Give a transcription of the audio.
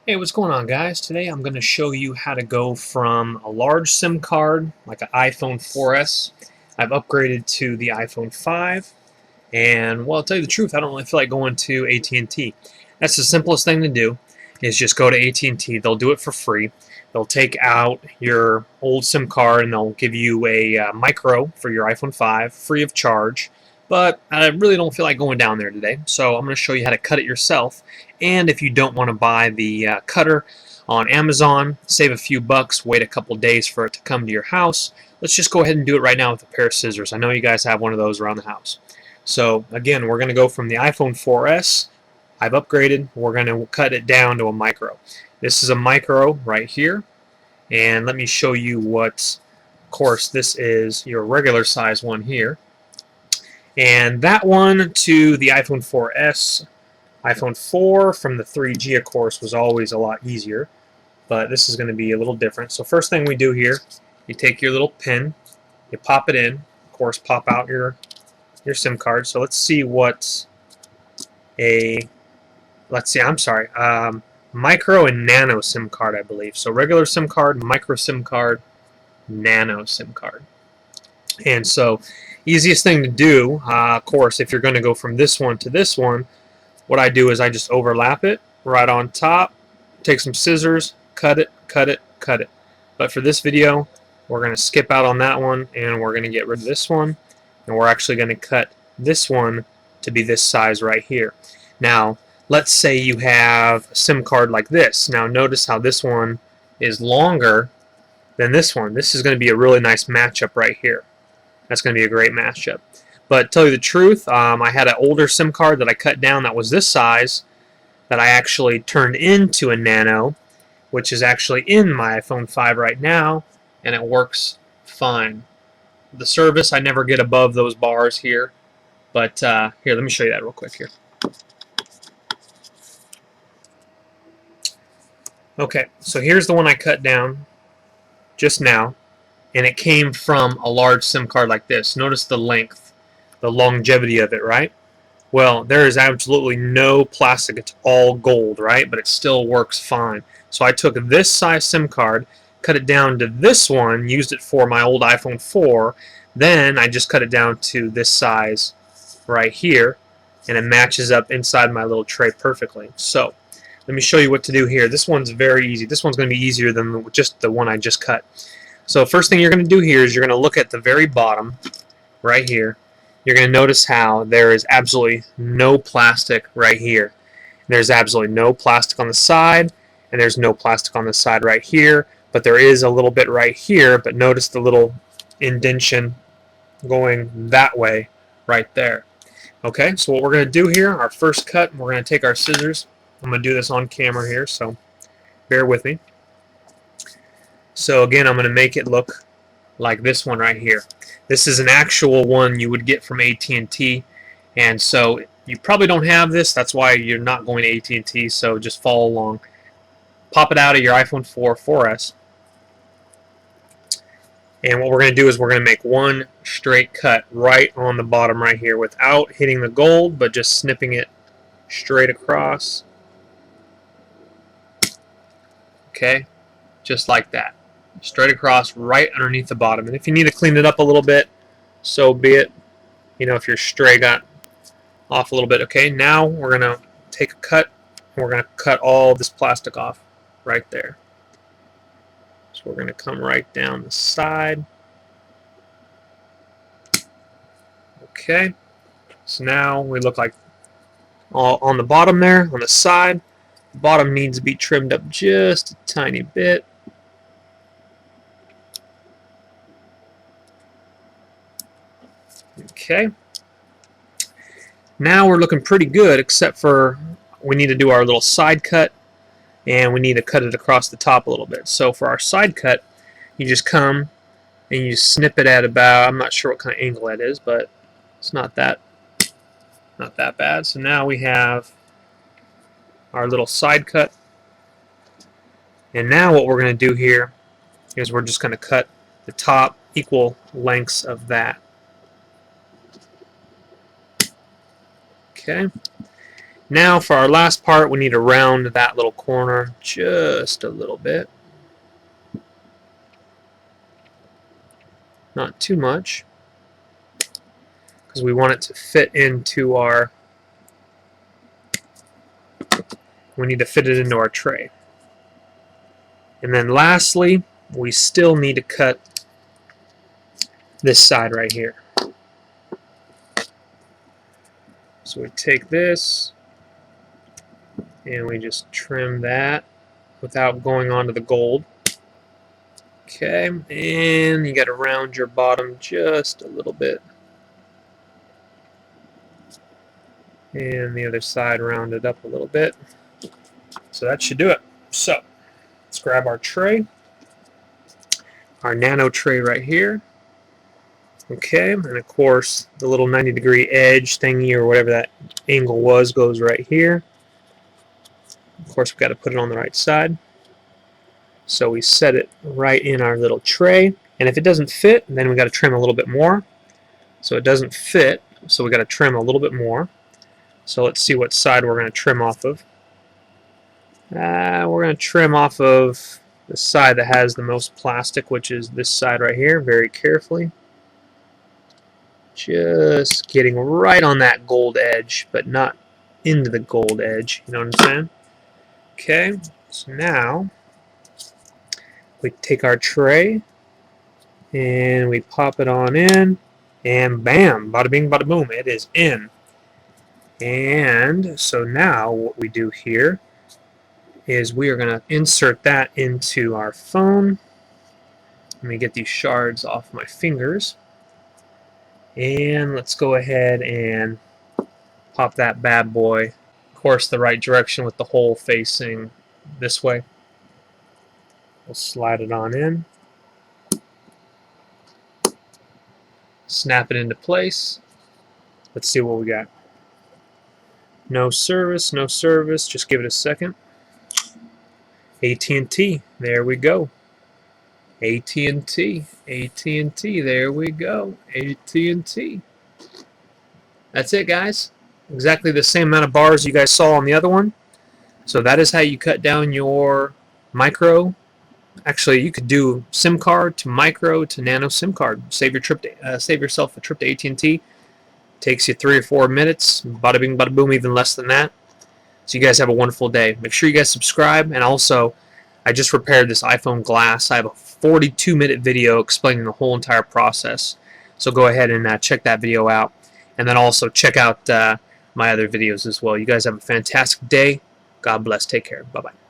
Hey, what's going on, guys? Today I'm going to show you how to go from a large SIM card like an iPhone 4S. I've upgraded to the iPhone 5, and well, I'll tell you the truth, I don't really feel like going to AT&T. That's the simplest thing to do, is just go to AT&T. They'll do it for free. They'll take out your old SIM card and they'll give you a micro for your iPhone 5, free of charge. But I really don't feel like going down there today, so I'm going to show you how to cut it yourself. And if you don't want to buy the cutter on Amazon, save a few bucks, wait a couple days for it to come to your house, let's just go ahead and do it right now with a pair of scissors. I know you guys have one of those around the house. So again, we're going to go from the iPhone 4S. I've upgraded. We're going to cut it down to a micro. This is a micro right here. And let me show you what, of course, this is your regular size one here. And that one to the iPhone 4S, iPhone 4 from the 3G, of course, was always a lot easier. But this is going to be a little different. So first thing we do here, you take your little pin, you pop it in, of course, pop out your SIM card. So let's see what micro and nano SIM card, I believe. So regular SIM card, micro SIM card, nano SIM card. And so easiest thing to do, of course, if you're going to go from this one to this one, what I do is I just overlap it right on top, take some scissors, cut it, cut it, cut it. But for this video, we're going to skip out on that one, and we're going to get rid of this one, and we're actually going to cut this one to be this size right here. Now, let's say you have a SIM card like this. Now, notice how this one is longer than this one. This is going to be a really nice matchup right here. That's going to be a great matchup. But to tell you the truth, I had an older SIM card that I cut down that was this size that I actually turned into a nano, which is actually in my iPhone 5 right now, and it works fine. The service, I never get above those bars here. But here, let me show you that real quick here. Okay, so here's the one I cut down just now, and it came from a large SIM card like this. Notice the length, the longevity of it, right? Well, there is absolutely no plastic. It's all gold, right? But it still works fine. So I took this size SIM card, cut it down to this one, used it for my old iPhone 4, then I just cut it down to this size right here, and it matches up inside my little tray perfectly. So let me show you what to do here. This one's very easy. This one's going to be easier than just the one I just cut. So first thing you're going to do here is you're going to look at the very bottom right here. You're going to notice how there is absolutely no plastic right here. There's absolutely no plastic on the side, and there's no plastic on the side right here, but there is a little bit right here. But notice the little indentation going that way right there. Okay, so what we're going to do here, our first cut, we're going to take our scissors. I'm going to do this on camera here, so bear with me. So again, I'm going to make it look like this one right here. This is an actual one you would get from AT&T, and so you probably don't have this. That's why you're not going to AT&T, so just follow along. Pop it out of your iPhone 4, 4S. And what we're going to do is we're going to make one straight cut right on the bottom right here without hitting the gold, but just snipping it straight across. Okay, just like that. Straight across right underneath the bottom. And if you need to clean it up a little bit, so be it. You know, if your stray got off a little bit. Okay, now we're going to take a cut, and we're going to cut all this plastic off right there. So we're going to come right down the side. Okay, so now we look like all on the bottom there, on the side. The bottom needs to be trimmed up just a tiny bit. Okay, now we're looking pretty good, except for we need to do our little side cut, and we need to cut it across the top a little bit. So for our side cut, you just come and you snip it at about, I'm not sure what kind of angle that is, but it's not that bad. So now we have our little side cut, and now what we're going to do here is we're just going to cut the top equal lengths of that. Okay, Now for our last part, we need to round that little corner just a little bit. Not too much, because we want it to fit into our, we need to fit it into our tray. And then lastly, we still need to cut this side right here. So we take this and we just trim that without going onto the gold. Okay, and you got to round your bottom just a little bit. And the other side rounded up a little bit. So that should do it. So let's grab our tray, our Nano tray right here. Okay, and of course the little 90-degree edge thingy or whatever that angle was goes right here. Of course, we've got to put it on the right side. So we set it right in our little tray, and if it doesn't fit, then we got to trim a little bit more. So it doesn't fit, so we got to trim a little bit more. So let's see what side we're going to trim off of. We're going to trim off of the side that has the most plastic, which is this side right here, very carefully. Just getting right on that gold edge, but not into the gold edge, you know what I'm saying? Okay, so now we take our tray and we pop it on in, and bam, bada bing, bada boom, it is in. And so now what we do here is we are going to insert that into our phone. Let me get these shards off my fingers. And let's go ahead and pop that bad boy, of course, the right direction with the hole facing this way. We'll slide it on in. Snap it into place. Let's see what we got. No service, no service. Just give it a second. AT&T, there we go. AT&T, AT&T, there we go. AT&T. That's it, guys. Exactly the same amount of bars you guys saw on the other one. So that is how you cut down your micro. Actually, you could do SIM card to micro to nano SIM card. Save yourself a trip to AT&T. Takes you 3 or 4 minutes. Bada bing, bada boom, even less than that. So you guys have a wonderful day. Make sure you guys subscribe. And also, I just repaired this iPhone glass. I have a 42-minute video explaining the whole entire process. So go ahead and check that video out. And then also check out my other videos as well. You guys have a fantastic day. God bless. Take care. Bye-bye.